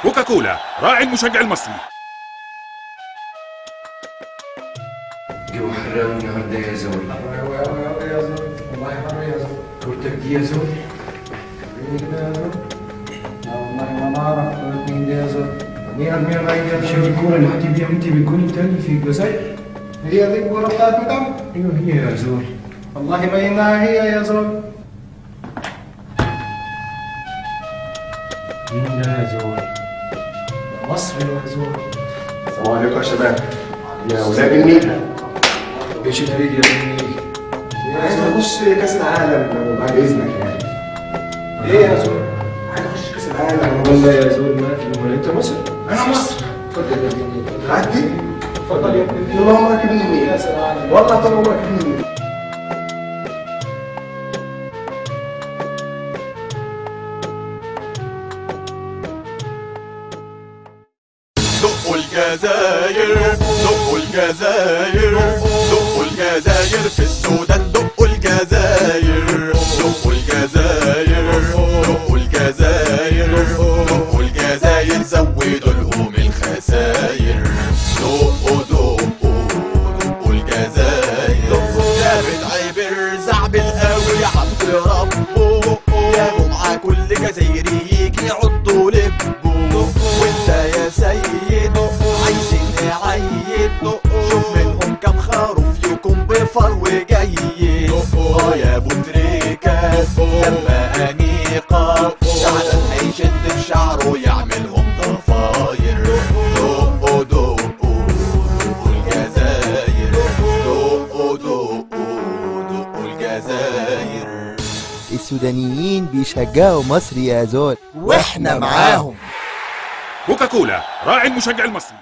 كوكاكولا راعي المشجع المصري. جو حر أوي النهارده يا زول. أوي أوي أوي يا زول، والله حر يا زول. كورتك دي يا زول؟ مين كده يا زول؟ لا والله ما أعرف مين ده يا زول. مين رايد يا مش زول؟ الكورة اللي هتبيع انت بكل تاني في الجزائر؟ هي دي الكورة بتاعت مدام؟ ايوه هي يا زول. والله ما إنها هي يا زول. مين ده يا زول؟ مصري يا زول. السلام عليكم يا شباب. يا ولاد النيل، ايش تريد يا ابني؟ عايز اخش كاس العالم بعد اذنك يعني. إيه يا زول؟ عايز اخش كاس العالم. والله يا زول ما في، امال انت مصر؟ انا مصر. اتفضل يا ابني. عدي. اتفضل يا ابني. طول عمرك ابن النيل. كأس العالم. والله طول عمرك ابن النيل. دقوا الجزاير، دقوا الجزاير، دقوا الجزاير في السودان، دقوا الجزاير، دقوا الجزاير، دقوا الجزاير، دقوا الجزاير، زودوا لهم الخساير. دقوا دقوا دقوا الجزاير، لا بتعبر زعبل قوي عبد ربه، جابوا مع كل جزايري يجي يعضوا لبه. وانت يا سيد عايزين نعيد، شوف منهم كم خروف يكون بفرو جيد. يا ابو تريكة لما انيقة شعلا هيشد في شعره يعملهم ضفاير. دقوا دقوا دقوا الجزاير، دقوا دقوا دقوا الجزاير. السودانيين بيشجعوا مصر يا زول، واحنا معاهم. كوكاكولا راعي المشجع المصري.